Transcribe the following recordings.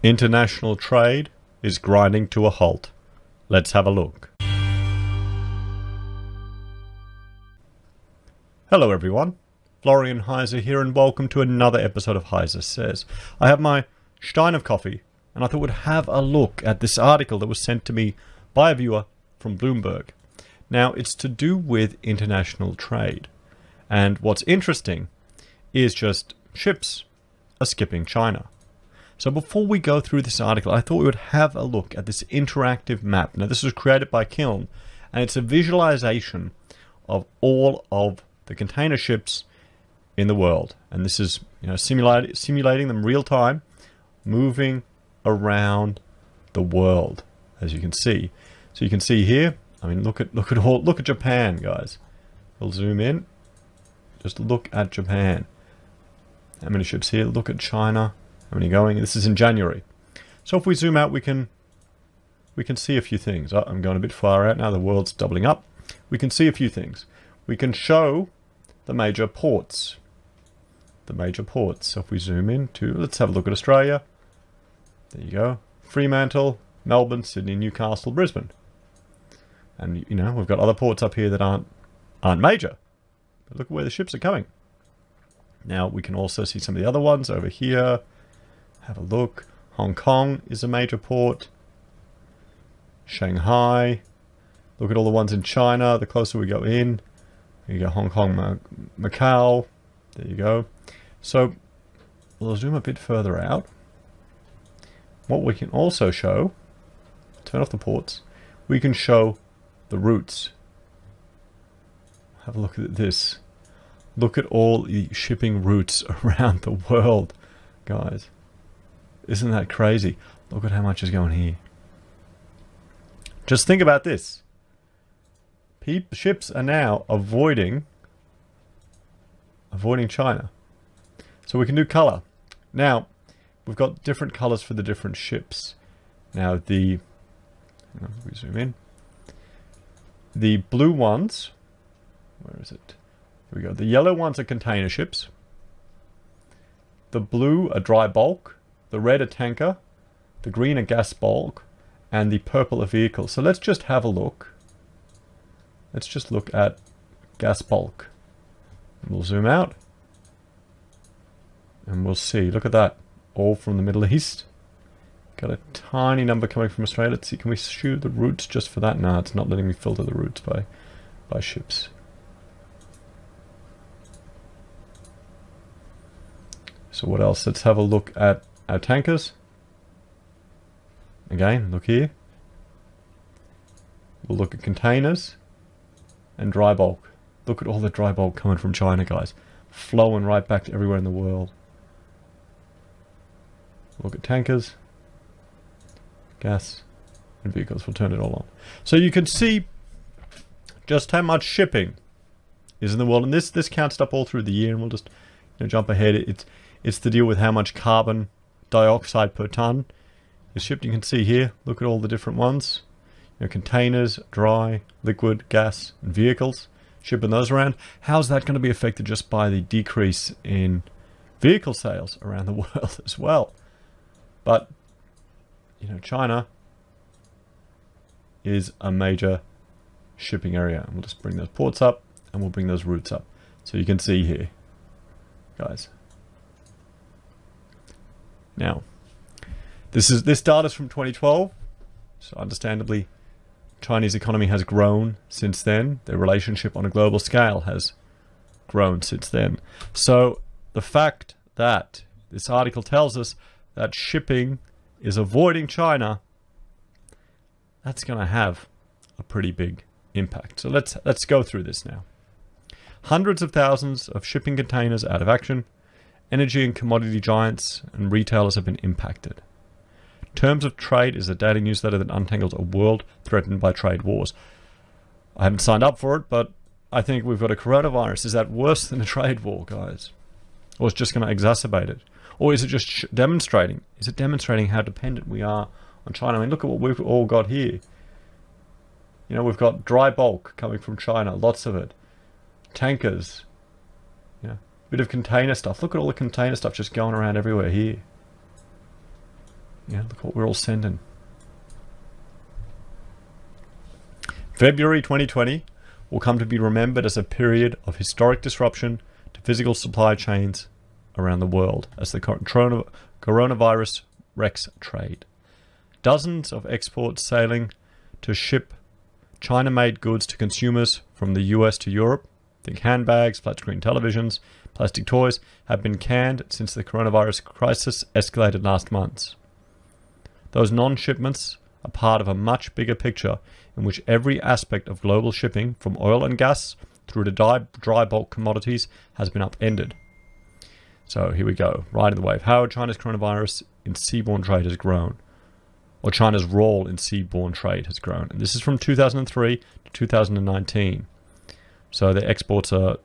International trade is grinding to a halt. Let's have a look. Hello everyone, Florian Heise here and welcome to another episode of HeiseSays. I have my stein of coffee and I thought we'd have a look at this article that was sent to me by a viewer from Bloomberg. Now it's to do with international trade, and what's interesting is just ships are skipping China. So before we go through this article, I thought we would have a look at this interactive map. Now this was created by Kiln, and it's a visualization of all of the container ships in the world. And this is, simulating them real time, moving around the world, as you can see. So you can see here. I mean, look at Japan, guys. We'll zoom in. Just look at Japan. How many ships here? Look at China. How many going? This is in January. So if we zoom out, we can see a few things. Oh, I'm going a bit far out now. The world's doubling up. We can see a few things. We can show the major ports. So if we zoom in to, let's have a look at Australia. There you go. Fremantle, Melbourne, Sydney, Newcastle, Brisbane. And we've got other ports up here that aren't major. But look at where the ships are coming. Now we can also see some of the other ones over here. Have a look. Hong Kong is a major port. Shanghai. Look at all the ones in China. The closer we go in, you go Hong Kong, Macau. There you go. So we'll zoom a bit further out. What we can also show, turn off the ports, we can show the routes. Have a look at this. Look at all the shipping routes around the world, guys. Isn't that crazy? Look at how much is going here. Just think about this. Ships are now avoiding China. So we can do color. Now, we've got different colors for the different ships. Now we zoom in. The blue ones, where is it? Here we go. The yellow ones are container ships. The blue are dry bulk. The red are tanker. The green are gas bulk. And the purple are vehicles. So let's just have a look. Let's just look at gas bulk. And we'll zoom out. And we'll see. Look at that. All from the Middle East. Got a tiny number coming from Australia. Let's see. Can we shoot the routes just for that? No, it's not letting me filter the routes by ships. So what else? Let's have a look at our tankers. Again, look here. We'll look at containers and dry bulk. Look at all the dry bulk coming from China, guys. Flowing right back to everywhere in the world. Look at tankers, gas, and vehicles. We'll turn it all on. So you can see just how much shipping is in the world. And this counts up all through the year, and we'll just jump ahead. It's to deal with how much carbon dioxide per ton is shipped. You can see here, look at all the different ones. Containers, dry, liquid, gas, and vehicles. Shipping those around. How's that going to be affected just by the decrease in vehicle sales around the world as well? But, China is a major shipping area. And we'll just bring those ports up and we'll bring those routes up. So you can see here, guys. Now, this data is from 2012. So understandably, Chinese economy has grown since then. Their relationship on a global scale has grown since then. So the fact that this article tells us that shipping is avoiding China, that's going to have a pretty big impact. So let's go through this now. Hundreds of thousands of shipping containers out of action. Energy and commodity giants and retailers have been impacted. Terms of Trade is a daily newsletter that untangles a world threatened by trade wars. I haven't signed up for it, but I think we've got a coronavirus. Is that worse than a trade war, guys? Or it's just going to exacerbate it? Or is it just demonstrating? Is it demonstrating how dependent we are on China? I mean, look at what we've all got here. We've got dry bulk coming from China, lots of it. Tankers. Bit of container stuff. Look at all the container stuff just going around everywhere here. Yeah, look what we're all sending. February 2020 will come to be remembered as a period of historic disruption to physical supply chains around the world as the coronavirus wrecks trade. Dozens of exports sailing to ship China-made goods to consumers from the US to Europe, think handbags, flat-screen televisions, plastic toys, have been canned since the coronavirus crisis escalated last month. Those non-shipments are part of a much bigger picture in which every aspect of global shipping, from oil and gas through to dry bulk commodities, has been upended. So here we go, riding the wave. How China's coronavirus in seaborne trade has grown, or China's role in seaborne trade has grown. And this is from 2003 to 2019. So their exports are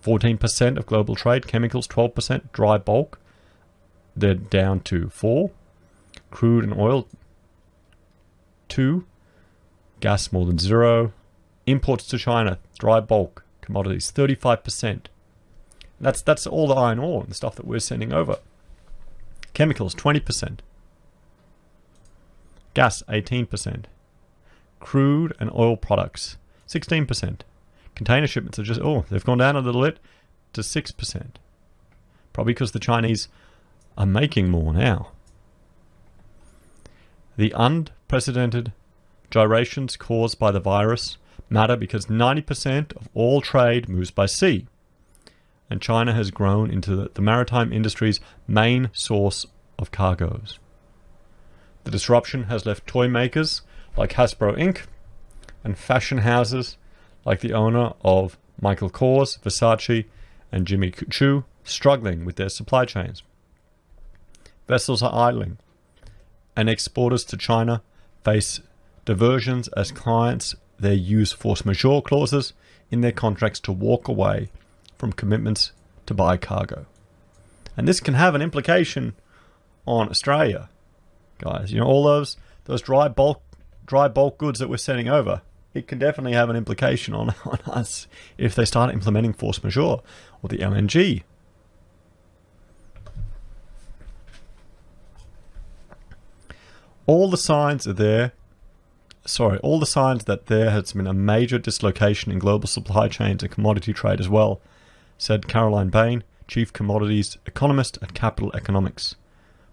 14% of global trade, chemicals 12%, dry bulk, they're down to 4%, crude and oil 2%, gas more than 0%, imports to China, dry bulk commodities 35%. That's all the iron ore and the stuff that we're sending over. Chemicals 20%, gas 18%, crude and oil products 16%. Container shipments are just, they've gone down a little bit to 6%. Probably because the Chinese are making more now. The unprecedented gyrations caused by the virus matter because 90% of all trade moves by sea, and China has grown into the maritime industry's main source of cargoes. The disruption has left toy makers like Hasbro Inc. and fashion houses like the owner of Michael Kors, Versace, and Jimmy Choo struggling with their supply chains. Vessels are idling, and exporters to China face diversions as clients there use force majeure clauses in their contracts to walk away from commitments to buy cargo. And this can have an implication on Australia, guys. You know, all those dry bulk goods that we're sending over, it can definitely have an implication on us if they start implementing force majeure or the LNG. All the signs that there has been a major dislocation in global supply chains and commodity trade as well, said Caroline Bain, Chief Commodities Economist at Capital Economics.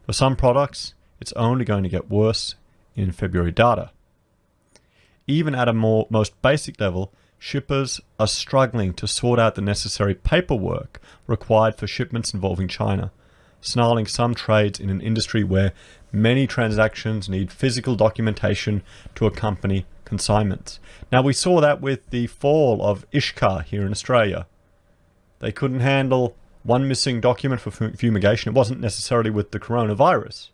For some products, it's only going to get worse in February data. Even at a most basic level, shippers are struggling to sort out the necessary paperwork required for shipments involving China, snarling some trades in an industry where many transactions need physical documentation to accompany consignments. Now, we saw that with the fall of Ishkar here in Australia. They couldn't handle one missing document for fumigation. It wasn't necessarily with the coronavirus,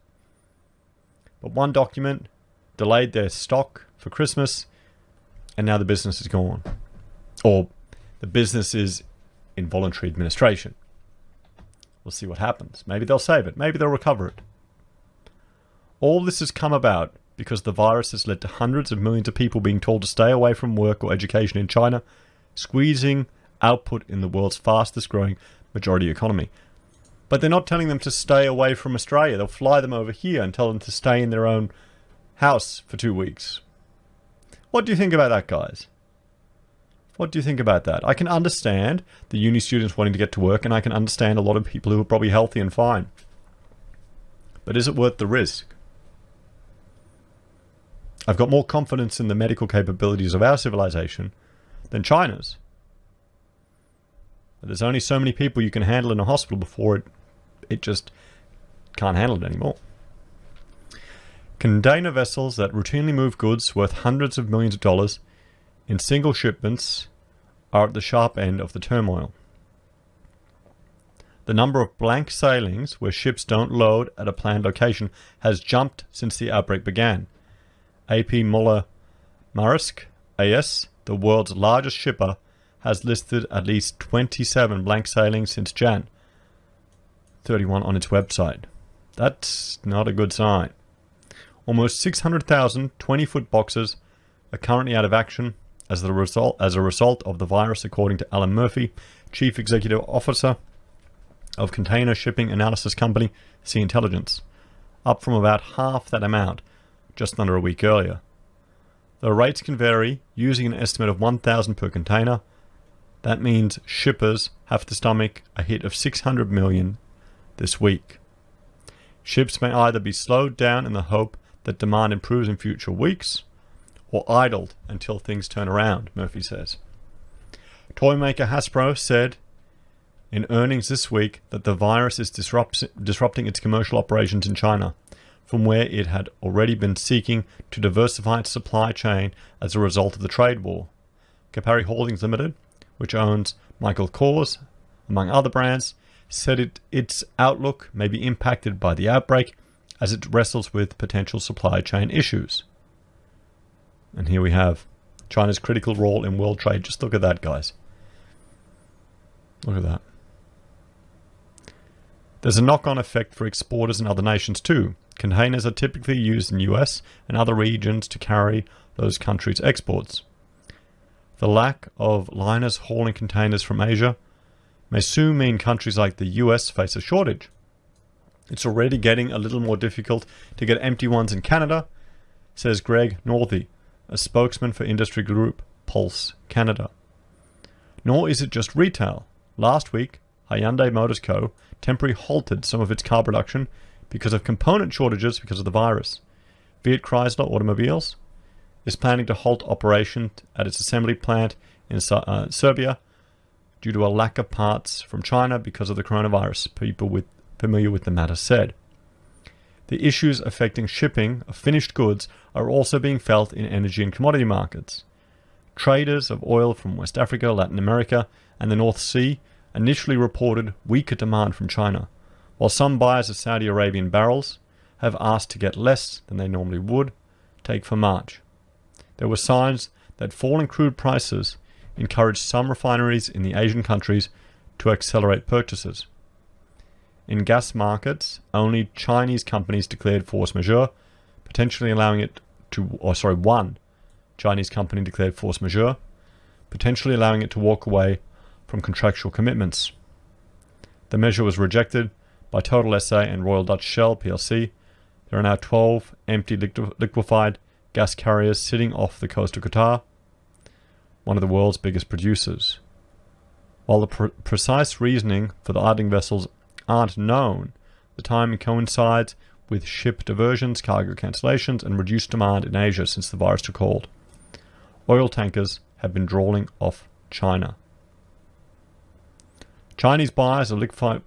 but one document delayed their stock for Christmas, and now the business is gone. Or the business is in voluntary administration. We'll see what happens. Maybe they'll save it. Maybe they'll recover it. All this has come about because the virus has led to hundreds of millions of people being told to stay away from work or education in China, squeezing output in the world's fastest growing majority economy. But they're not telling them to stay away from Australia. They'll fly them over here and tell them to stay in their own house for 2 weeks. What do you think about that, guys? What do you think about that? I can understand the uni students wanting to get to work, and I can understand a lot of people who are probably healthy and fine. But is it worth the risk? I've got more confidence in the medical capabilities of our civilization than China's. But there's only so many people you can handle in a hospital before it just can't handle it anymore. Container vessels that routinely move goods worth hundreds of millions of dollars in single shipments are at the sharp end of the turmoil. The number of blank sailings where ships don't load at a planned location has jumped since the outbreak began. AP Moller Maersk AS, the world's largest shipper, has listed at least 27 blank sailings since Jan 31 on its website. That's not a good sign. Almost 600,000 20-foot boxes are currently out of action as a result of the virus, according to Alan Murphy, Chief Executive Officer of container shipping analysis company Sea Intelligence. up from about half that amount just under a week earlier. The rates can vary, using an estimate of 1,000 per container. That means shippers have to stomach a hit of 600 million this week. Ships may either be slowed down in the hope that demand improves in future weeks, or idled until things turn around, Murphy says. Toy maker Hasbro said in earnings this week that the virus is disrupting its commercial operations in China, from where it had already been seeking to diversify its supply chain as a result of the trade war. Capari Holdings Limited, which owns Michael Kors, among other brands, said its outlook may be impacted by the outbreak as it wrestles with potential supply chain issues. And here we have China's critical role in world trade. Just look at that, guys. Look at that. There's a knock-on effect for exporters in other nations too. Containers are typically used in US and other regions to carry those countries' exports. The lack of liners hauling containers from Asia may soon mean countries like the US face a shortage. It's already getting a little more difficult to get empty ones in Canada, says Greg Northey, a spokesman for industry group Pulse Canada. Nor is it just retail. Last week, Hyundai Motors Co. temporarily halted some of its car production because of component shortages because of the virus. Fiat Chrysler Automobiles is planning to halt operation at its assembly plant in Serbia due to a lack of parts from China because of the coronavirus, people familiar with the matter said. The issues affecting shipping of finished goods are also being felt in energy and commodity markets. Traders of oil from West Africa, Latin America, and the North Sea initially reported weaker demand from China, while some buyers of Saudi Arabian barrels have asked to get less than they normally would take for March. There were signs that falling crude prices encouraged some refineries in the Asian countries to accelerate purchases. In gas markets, only Chinese companies declared force majeure, potentially allowing it to, one Chinese company declared force majeure, potentially allowing it to walk away from contractual commitments. The measure was rejected by Total SA and Royal Dutch Shell plc. There are now 12 empty liquefied gas carriers sitting off the coast of Qatar, one of the world's biggest producers. While the precise reasoning for the idling vessels aren't known, the timing coincides with ship diversions, cargo cancellations, and reduced demand in Asia since the virus took hold. Oil tankers have been drawing off China. Chinese buyers of liquefied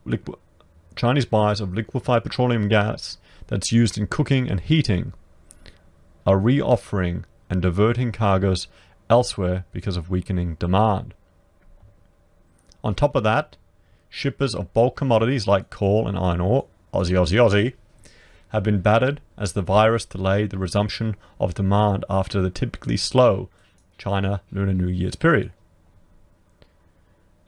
petroleum gas that's used in cooking and heating are reoffering and diverting cargoes elsewhere because of weakening demand. On top of that, shippers of bulk commodities like coal and iron ore, Aussie, have been battered as the virus delayed the resumption of demand after the typically slow China Lunar New Year's period.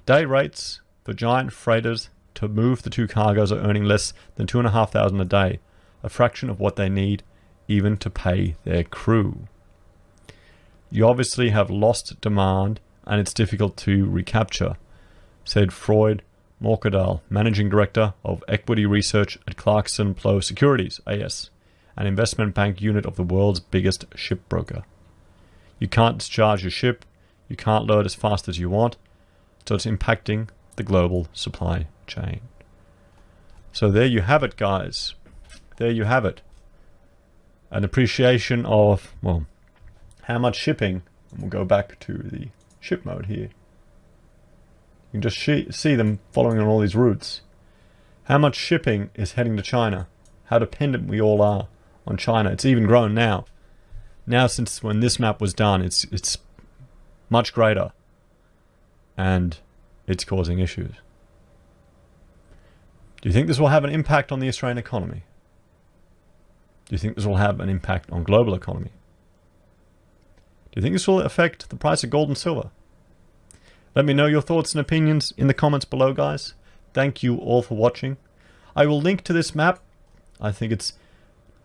Day rates for giant freighters to move the two cargoes are earning less than $2,500 a day, a fraction of what they need even to pay their crew. You obviously have lost demand and it's difficult to recapture, said Freud Morkadal, Managing Director of Equity Research at Clarkson Plough Securities, AS, an investment bank unit of the world's biggest shipbroker. You can't discharge your ship, you can't load as fast as you want, so it's impacting the global supply chain. So there you have it, guys. There you have it. An appreciation of, well, how much shipping, and we'll go back to the ship mode here. You can just see them following on all these routes. How much shipping is heading to China? How dependent we all are on China. It's even grown now. Now, since when this map was done, it's much greater. And it's causing issues. Do you think this will have an impact on the Australian economy? Do you think this will have an impact on global economy? Do you think this will affect the price of gold and silver? Let me know your thoughts and opinions in the comments below, guys. Thank you all for watching. I will link to this map. I think it's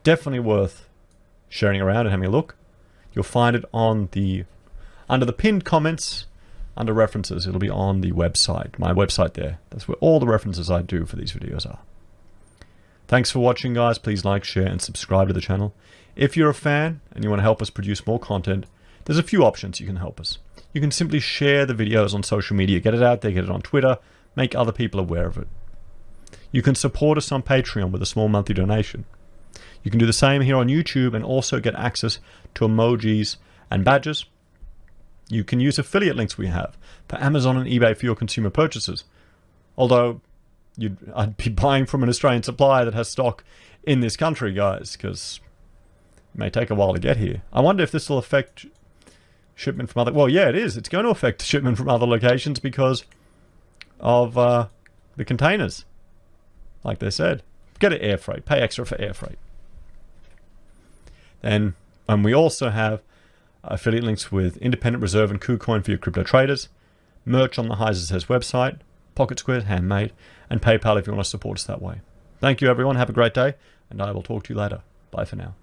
definitely worth sharing around and having a look. You'll find it on under the pinned comments, under references. It'll be on the website, my website there. That's where all the references I do for these videos are. Thanks for watching, guys. Please like, share, and subscribe to the channel. If you're a fan and you want to help us produce more content, there's a few options you can help us. You can simply share the videos on social media, get it out there, get it on Twitter, make other people aware of it. You can support us on Patreon with a small monthly donation. You can do the same here on YouTube and also get access to emojis and badges. You can use affiliate links we have for Amazon and eBay for your consumer purchases. Although I'd be buying from an Australian supplier that has stock in this country, guys, because it may take a while to get here. I wonder if this will affect shipment from other... Well, yeah, it is. It's going to affect shipment from other locations because of the containers. Like they said, get it air freight. Pay extra for air freight. And we also have affiliate links with Independent Reserve and Kucoin for your crypto traders, merch on the HeiseSays website, pocket squares, handmade, and PayPal if you want to support us that way. Thank you, everyone. Have a great day, and I will talk to you later. Bye for now.